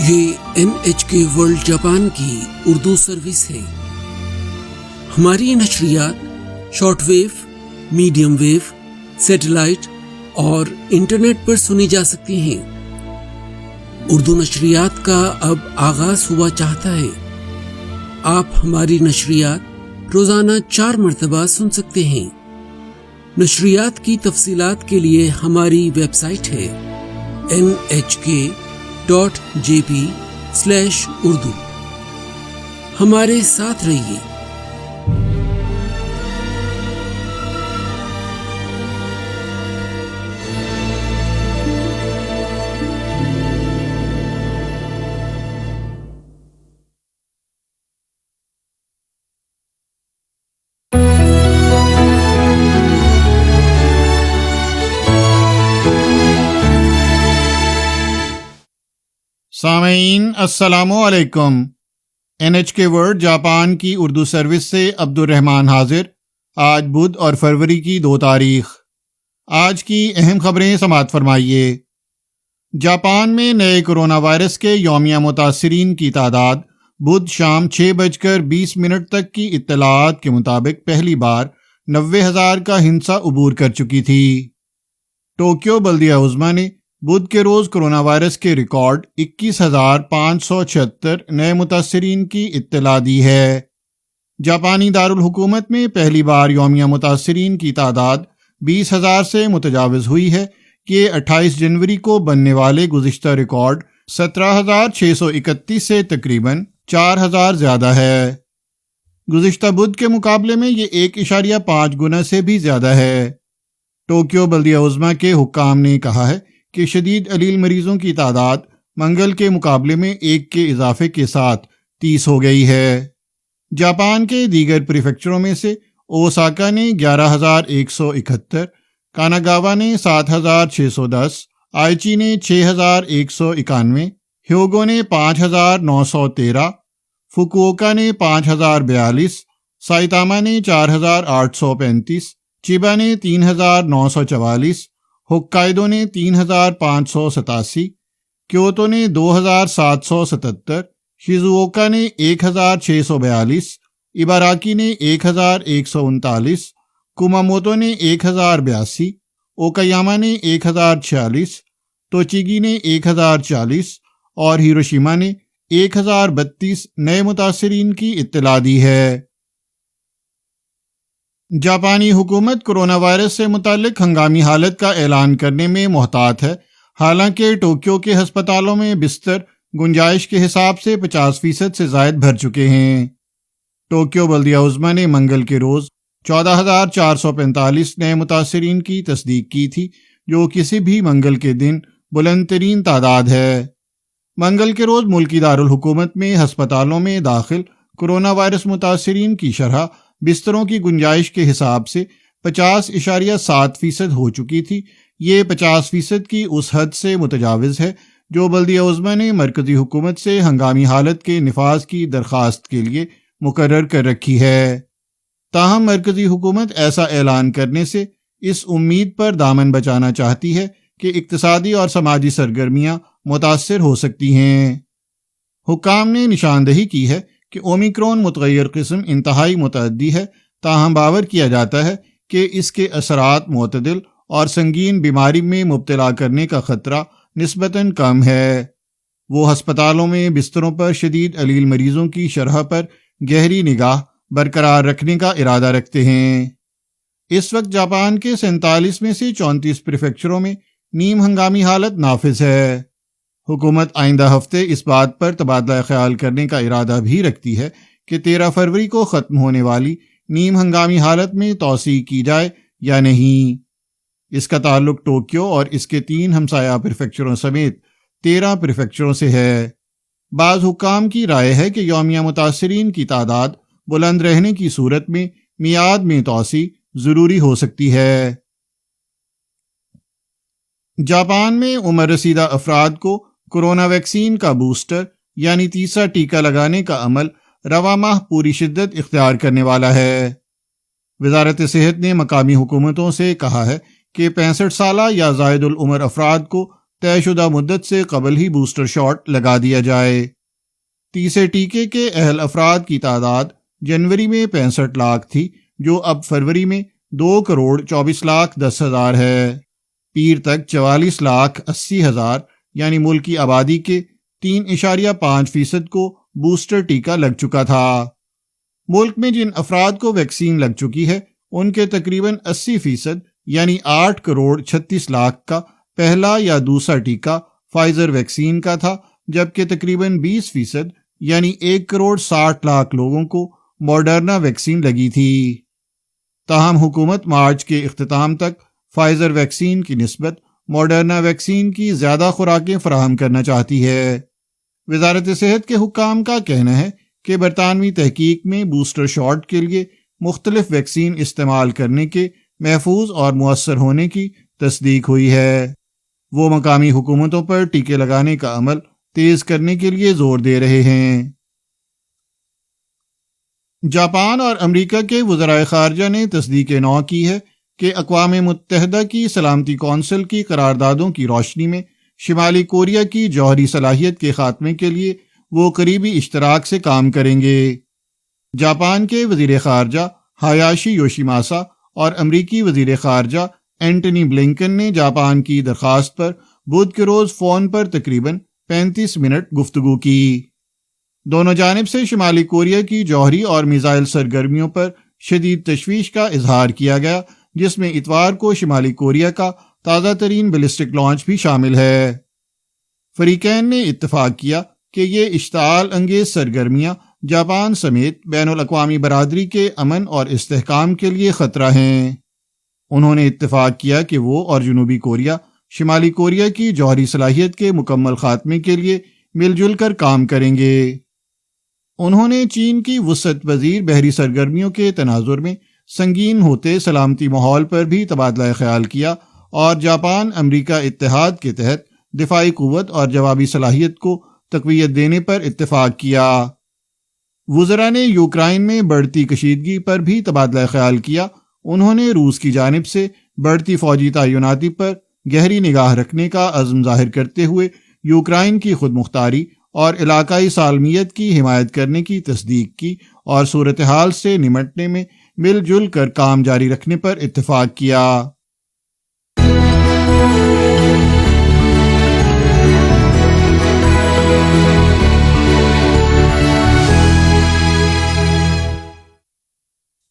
یہ NHK world Japan کی Urdu service ہے۔ ہماری نشریات short wave, medium wave, satellite اور انٹرنیٹ پر سنی جا سکتی ہیں۔ اردو نشریات کا اب آغاز ہوا چاہتا ہے۔ آپ ہماری نشریات روزانہ 4 مرتبہ سن سکتے ہیں۔ نشریات کی تفصیلات کے لیے ہماری ویب سائٹ ہے nhk.jp/urdu۔ ہمارے ساتھ رہیے۔ سامعین السلام علیکم۔ NHK ورلڈ جاپان کی اردو سروس سے عبد الرحمن حاضر۔ آج بدھ اور فروری کی 2 تاریخ۔ آج کی اہم خبریں سماعت فرمائیے۔ جاپان میں نئے کرونا وائرس کے یومیہ متاثرین کی تعداد بدھ شام 6:20 تک کی اطلاعات کے مطابق پہلی بار 90,000 کا ہنسا عبور کر چکی تھی۔ ٹوکیو بلدیہ عظمیٰ نے بدھ کے روز کرونا وائرس کے ریکارڈ 21,576 نئے متاثرین کی اطلاع دی ہے۔ جاپانی دارالحکومت میں پہلی بار یومیہ متاثرین کی تعداد 20,000 سے متجاوز ہوئی ہے کہ 28 جنوری کو بننے والے گزشتہ ریکارڈ 17,631 سے تقریباً 4,000 زیادہ ہے۔ گزشتہ بدھ کے مقابلے میں یہ 1.5 گنا سے بھی زیادہ ہے۔ ٹوکیو بلدیہ عظمیٰ کے حکام نے کہا ہے کہ شدید علیل مریضوں کی تعداد منگل کے مقابلے میں 1 کے اضافے کے ساتھ 30 ہو گئی ہے۔ جاپان کے دیگر پریفیکچروں میں سے اوساکا نے 11,171، کاناگاوا نے 7,610، آئچی نے 6,191، ہیوگو نے 5,913، فکووکا نے 5,042، سائتاما نے 4,835، چیبا نے 3,944، ہوکائیدو نے 3,587، کیوتو نے 2,777، شیزووکا نے 1,642، اباراکی نے 1,139، کماموتو نے 1,082، اوکایاما نے 1,046، توچیگی نے 1,040 اور ہیروشیما نے 1,032 نئے متاثرین کی اطلاع دی ہے۔ جاپانی حکومت کرونا وائرس سے متعلق ہنگامی حالت کا اعلان کرنے میں محتاط ہے، حالانکہ ٹوکیو کے ہسپتالوں میں بستر گنجائش کے حساب سے 50% سے زائد بھر چکے ہیں۔ ٹوکیو بلدیہ عظمیٰ نے منگل کے روز 14,445 نئے متاثرین کی تصدیق کی تھی، جو کسی بھی منگل کے دن بلند ترین تعداد ہے۔ منگل کے روز ملکی دارالحکومت میں ہسپتالوں میں داخل کرونا وائرس متاثرین کی شرح بستروں کی گنجائش کے حساب سے 50.7% ہو چکی تھی۔ یہ 50% کی اس حد سے متجاوز ہے جو بلدیہ عظمیٰ نے مرکزی حکومت سے ہنگامی حالت کے نفاذ کی درخواست کے لیے مقرر کر رکھی ہے۔ تاہم مرکزی حکومت ایسا اعلان کرنے سے اس امید پر دامن بچانا چاہتی ہے کہ اقتصادی اور سماجی سرگرمیاں متاثر ہو سکتی ہیں۔ حکام نے نشاندہی کی ہے کہ اومیکرون متغیر قسم انتہائی متعدی ہے، تاہم باور کیا جاتا ہے کہ اس کے اثرات معتدل اور سنگین بیماری میں مبتلا کرنے کا خطرہ نسبتاً کم ہے۔ وہ ہسپتالوں میں بستروں پر شدید علیل مریضوں کی شرح پر گہری نگاہ برقرار رکھنے کا ارادہ رکھتے ہیں۔ اس وقت جاپان کے 47 میں سے 34 پریفیکچروں میں نیم ہنگامی حالت نافذ ہے۔ حکومت آئندہ ہفتے اس بات پر تبادلہ خیال کرنے کا ارادہ بھی رکھتی ہے کہ 13 فروری کو ختم ہونے والی نیم ہنگامی حالت میں توسیع کی جائے یا نہیں۔ اس کا تعلق ٹوکیو اور اس کے 3 ہمسایہ پریفیکچروں سمیت 13 پریفیکچروں سے ہے۔ بعض حکام کی رائے ہے کہ یومیہ متاثرین کی تعداد بلند رہنے کی صورت میں میعاد میں توسیع ضروری ہو سکتی ہے۔ جاپان میں عمر رسیدہ افراد کو کورونا ویکسین کا بوسٹر یعنی تیسرا ٹیکہ لگانے کا عمل رواں ماہ پوری شدت اختیار کرنے والا ہے۔ وزارت صحت نے مقامی حکومتوں سے کہا ہے کہ 65 سالہ یا زائد العمر افراد کو طے شدہ مدت سے قبل ہی بوسٹر شاٹ لگا دیا جائے۔ تیسرے ٹیکے کے اہل افراد کی تعداد جنوری میں 65 لاکھ تھی، جو اب فروری میں 2,24,10,000 ہے۔ پیر تک 44,80,000 یعنی ملکی آبادی کے 3.5% کو بوسٹر ٹیکہ لگ چکا تھا۔ ملک میں جن افراد کو ویکسین لگ چکی ہے ان کے تقریباً 80% یعنی 8,36,00,000 کا پہلا یا دوسرا ٹیکہ فائزر ویکسین کا تھا، جبکہ تقریباً 20% یعنی 1,60,00,000 لوگوں کو ماڈرنا ویکسین لگی تھی۔ تاہم حکومت مارچ کے اختتام تک فائزر ویکسین کی نسبت ماڈرنا ویکسین کی زیادہ خوراکیں فراہم کرنا چاہتی ہے۔ وزارت صحت کے حکام کا کہنا ہے کہ برطانوی تحقیق میں بوسٹر شاٹ کے لیے مختلف ویکسین استعمال کرنے کے محفوظ اور مؤثر ہونے کی تصدیق ہوئی ہے۔ وہ مقامی حکومتوں پر ٹیکے لگانے کا عمل تیز کرنے کے لیے زور دے رہے ہیں۔ جاپان اور امریکہ کے وزرائے خارجہ نے تصدیق نو کی ہے کہ اقوام متحدہ کی سلامتی کونسل کی قراردادوں کی روشنی میں شمالی کوریا کی جوہری صلاحیت کے خاتمے کے لیے وہ قریبی اشتراک سے کام کریں گے۔ جاپان کے وزیر خارجہ ہایاشی یوشیماسا اور امریکی وزیر خارجہ اینٹنی بلنکن نے جاپان کی درخواست پر بدھ کے روز فون پر تقریباً 35 منٹ گفتگو کی۔ دونوں جانب سے شمالی کوریا کی جوہری اور میزائل سرگرمیوں پر شدید تشویش کا اظہار کیا گیا، جس میں اتوار کو شمالی کوریا کا تازہ ترین بیلسٹک لانچ بھی شامل ہے۔ فریقین نے اتفاق کیا کہ یہ اشتعال انگیز سرگرمیاں جاپان سمیت بین الاقوامی برادری کے امن اور استحکام کے لیے خطرہ ہیں۔ انہوں نے اتفاق کیا کہ وہ اور جنوبی کوریا شمالی کوریا کی جوہری صلاحیت کے مکمل خاتمے کے لیے مل جل کر کام کریں گے۔ انہوں نے چین کی وسعت پذیر بحری سرگرمیوں کے تناظر میں سنگین ہوتے سلامتی ماحول پر بھی تبادلہ خیال کیا اور جاپان امریکہ اتحاد کے تحت دفاعی قوت اور جوابی صلاحیت کو تقویت دینے پر اتفاق کیا۔ وزراء نے یوکرائن میں بڑھتی کشیدگی پر بھی تبادلہ خیال کیا۔ انہوں نے روس کی جانب سے بڑھتی فوجی تعیناتی پر گہری نگاہ رکھنے کا عزم ظاہر کرتے ہوئے یوکرائن کی خود مختاری اور علاقائی سالمیت کی حمایت کرنے کی تصدیق کی اور صورتحال سے نمٹنے میں مل جل کر کام جاری رکھنے پر اتفاق کیا۔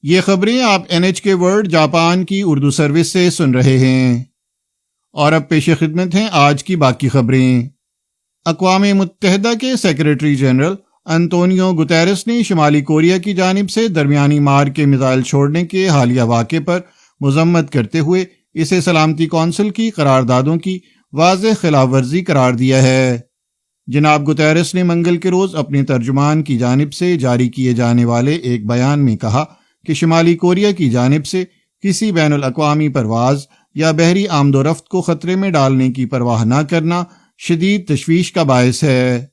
یہ خبریں آپ NHK ورلڈ جاپان کی اردو سروس سے سن رہے ہیں، اور اب پیش خدمت ہیں آج کی باقی خبریں۔ اقوام متحدہ کے سیکریٹری جنرل انطونیو گوتیرس نے شمالی کوریا کی جانب سے درمیانی مار کے میزائل چھوڑنے کے حالیہ واقعے پر مذمت کرتے ہوئے اسے سلامتی کونسل کی قراردادوں کی واضح خلاف ورزی قرار دیا ہے۔ جناب گوتیرس نے منگل کے روز اپنے ترجمان کی جانب سے جاری کیے جانے والے ایک بیان میں کہا کہ شمالی کوریا کی جانب سے کسی بین الاقوامی پرواز یا بحری آمد و رفت کو خطرے میں ڈالنے کی پرواہ نہ کرنا شدید تشویش کا باعث ہے۔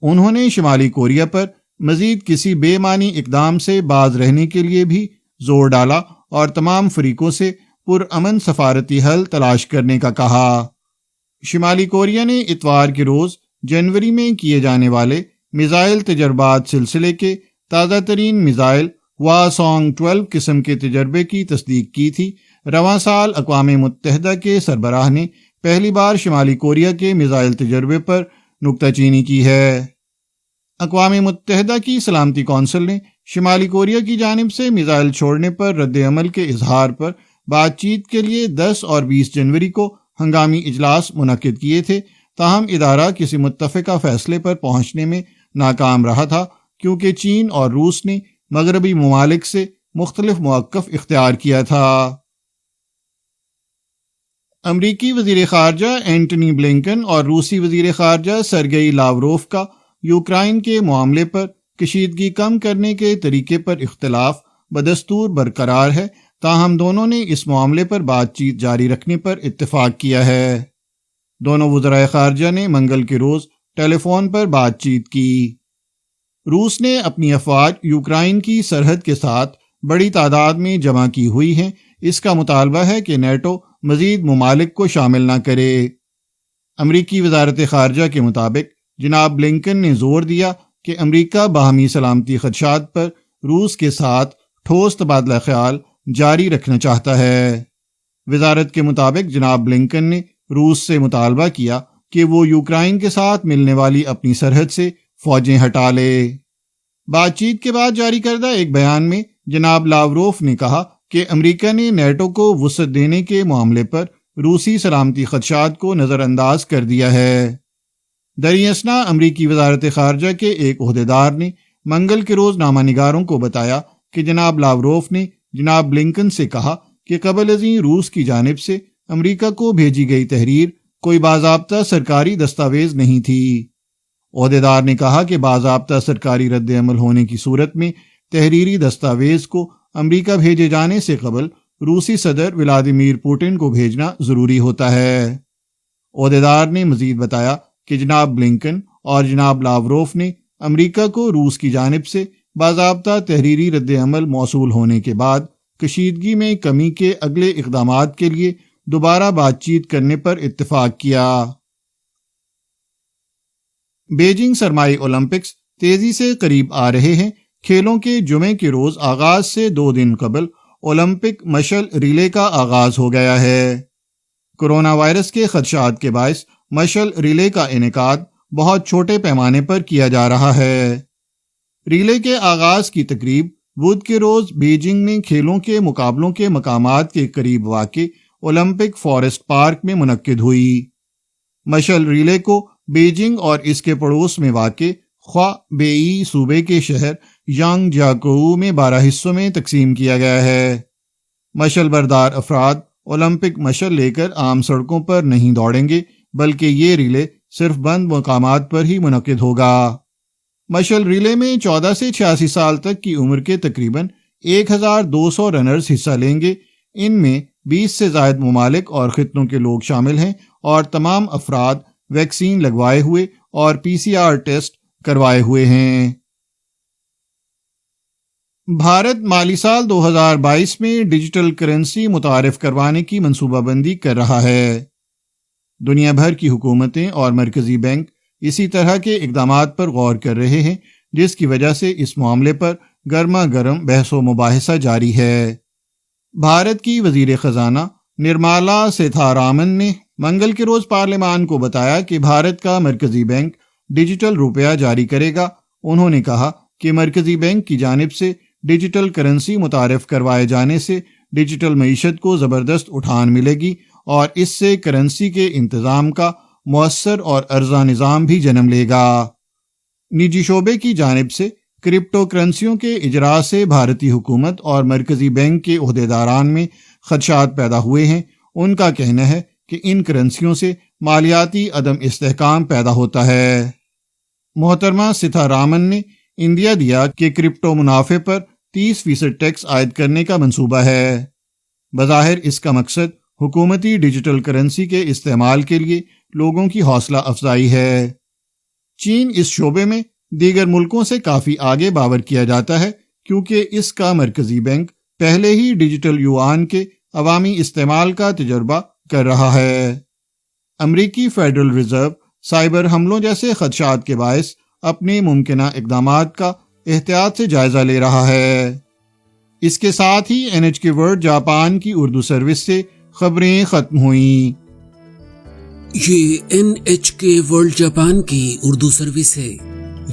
انہوں نے شمالی کوریا پر مزید کسی بے معنی اقدام سے باز رہنے کے لیے بھی زور ڈالا اور تمام فریقوں سے پرامن سفارتی حل تلاش کرنے کا کہا۔ شمالی کوریا نے اتوار کے روز جنوری میں کیے جانے والے میزائل تجربات سلسلے کے تازہ ترین میزائل ہوا-سونگ 12 قسم کے تجربے کی تصدیق کی تھی۔ رواں سال اقوام متحدہ کے سربراہ نے پہلی بار شمالی کوریا کے میزائل تجربے پر نکتہ چینی کی ہے۔ اقوام متحدہ کی سلامتی کونسل نے شمالی کوریا کی جانب سے میزائل چھوڑنے پر رد عمل کے اظہار پر بات چیت کے لیے 10 اور 20 جنوری کو ہنگامی اجلاس منعقد کیے تھے، تاہم ادارہ کسی متفقہ فیصلے پر پہنچنے میں ناکام رہا تھا کیونکہ چین اور روس نے مغربی ممالک سے مختلف موقف اختیار کیا تھا۔ امریکی وزیر خارجہ اینٹنی بلنکن اور روسی وزیر خارجہ سرگئی لاوروف کا یوکرائن کے معاملے پر کشیدگی کم کرنے کے طریقے پر اختلاف بدستور برقرار ہے، تاہم دونوں نے اس معاملے پر بات چیت جاری رکھنے پر اتفاق کیا ہے۔ دونوں وزرائے خارجہ نے منگل کے روز ٹیلی فون پر بات چیت کی۔ روس نے اپنی افواج یوکرائن کی سرحد کے ساتھ بڑی تعداد میں جمع کی ہوئی ہیں۔ اس کا مطالبہ ہے کہ نیٹو مزید ممالک کو شامل نہ کرے۔ امریکی وزارت خارجہ کے مطابق جناب بلنکن نے زور دیا کہ امریکہ باہمی سلامتی خدشات پر روس کے ساتھ ٹھوس تبادلہ خیال جاری رکھنا چاہتا ہے۔ وزارت کے مطابق جناب بلنکن نے روس سے مطالبہ کیا کہ وہ یوکرائن کے ساتھ ملنے والی اپنی سرحد سے فوجیں ہٹا لے۔ بات چیت کے بعد جاری کردہ ایک بیان میں جناب لاوروف نے کہا کہ امریکہ نے نیٹو کو وسعت دینے کے معاملے پر روسی سلامتی خدشات کو نظر انداز کر دیا ہے۔ دریں اثنا امریکی وزارت خارجہ کے ایک عہدیدار نے منگل کے روز نامہ نگاروں کو بتایا کہ جناب لاوروف نے جناب بلنکن سے کہا کہ قبل ازیں روس کی جانب سے امریکہ کو بھیجی گئی تحریر کوئی باضابطہ سرکاری دستاویز نہیں تھی۔ عہدیدار نے کہا کہ باضابطہ سرکاری رد عمل ہونے کی صورت میں تحریری دستاویز کو امریکہ بھیجے جانے سے قبل روسی صدر ولادیمیر پوٹن کو بھیجنا ضروری ہوتا ہے۔ عہدیدار نے مزید بتایا کہ جناب بلنکن اور جناب لاوروف نے امریکہ کو روس کی جانب سے باضابطہ تحریری رد عمل موصول ہونے کے بعد کشیدگی میں کمی کے اگلے اقدامات کے لیے دوبارہ بات چیت کرنے پر اتفاق کیا۔ بیجنگ سرمائی اولمپکس تیزی سے قریب آ رہے ہیں۔ کھیلوں کے جمعے کے روز آغاز سے 2 دن قبل اولمپک مشل ریلے کا آغاز ہو گیا ہے۔ کورونا وائرس کے خدشات کے باعث مشل ریلے کا انعقاد بہت چھوٹے پیمانے پر کیا جا رہا ہے۔ ریلے کے آغاز کی تقریب بدھ کے روز بیجنگ میں کھیلوں کے مقابلوں کے مقامات کے قریب واقع اولمپک فارسٹ پارک میں منعقد ہوئی۔ مشل ریلے کو بیجنگ اور اس کے پڑوس میں واقع خوا بیئی صوبے کے شہر یانگ جاکوو میں 12 حصوں میں تقسیم کیا گیا ہے۔ مشل بردار افراد اولمپک مشل لے کر عام سڑکوں پر نہیں دوڑیں گے، بلکہ یہ ریلے صرف بند مقامات پر ہی منعقد ہوگا۔ مشل ریلے میں 14 سے 86 سال تک کی عمر کے تقریباً 1200 رنرز حصہ لیں گے۔ ان میں 20 سے زائد ممالک اور خطوں کے لوگ شامل ہیں اور تمام افراد ویکسین لگوائے ہوئے اور PCR ٹیسٹ کروائے ہوئے ہیں۔ بھارت مالی سال 2022 میں ڈیجیٹل کرنسی متعارف کروانے کی منصوبہ بندی کر رہا ہے۔ دنیا بھر کی حکومتیں اور مرکزی بینک اسی طرح کے اقدامات پر غور کر رہے ہیں، جس کی وجہ سے اس معاملے پر گرما گرم بحث و مباحثہ جاری ہے۔ بھارت کی وزیر خزانہ نرملا سیتھارامن نے منگل کے روز پارلیمان کو بتایا کہ بھارت کا مرکزی بینک ڈیجیٹل روپیہ جاری کرے گا۔ انہوں نے کہا کہ مرکزی بینک کی جانب سے ڈیجیٹل کرنسی متعارف کروائے جانے سے ڈیجیٹل معیشت کو زبردست اٹھان ملے گی اور اس سے کرنسی کے انتظام کا مؤثر اور ارزاں نظام بھی جنم لے گا۔ نجی شعبے کی جانب سے کرپٹو کرنسیوں کے اجراء سے بھارتی حکومت اور مرکزی بینک کے عہدیداران میں خدشات پیدا ہوئے ہیں۔ ان کا کہنا ہے کہ ان کرنسیوں سے مالیاتی عدم استحکام پیدا ہوتا ہے۔ محترمہ سیتھارامن نے اندیا دیا کہ کرپٹو منافع پر 30% ٹیکس عائد کرنے کا منصوبہ ہے۔ بظاہر اس کا مقصد حکومتی ڈیجیٹل کرنسی کے استعمال کے لیے لوگوں کی حوصلہ افزائی ہے۔ چین اس شعبے میں دیگر ملکوں سے کافی آگے باور کیا جاتا ہے، کیونکہ اس کا مرکزی بینک پہلے ہی ڈیجیٹل یوان کے عوامی استعمال کا تجربہ کر رہا ہے۔ امریکی فیڈرل ریزرو سائبر حملوں جیسے خدشات کے باعث اپنے ممکنہ اقدامات کا احتیاط سے جائزہ لے رہا ہے۔ اس کے ساتھ ہی NHK ورلڈ جاپان کی اردو سروس سے خبریں ختم ہوئیں۔ یہ NHK ورلڈ جاپان کی اردو سروس ہے۔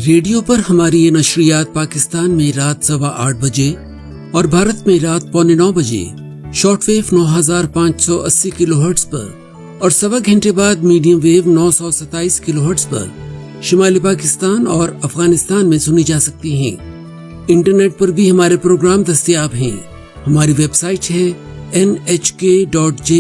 ریڈیو پر ہماری یہ نشریات پاکستان میں رات 8:15 بجے اور بھارت میں رات 8:45 بجے شارٹ ویو 9580 کلو ہرٹز پر اور 1.25 گھنٹے بعد میڈیم ویو 927 کلو ہرٹز پر شمالی پاکستان اور افغانستان میں سنی جا سکتی ہیں۔ انٹرنیٹ پر بھی ہمارے پروگرام دستیاب ہیں۔ ہماری ویب سائٹ ہے nhk.jp/urdu۔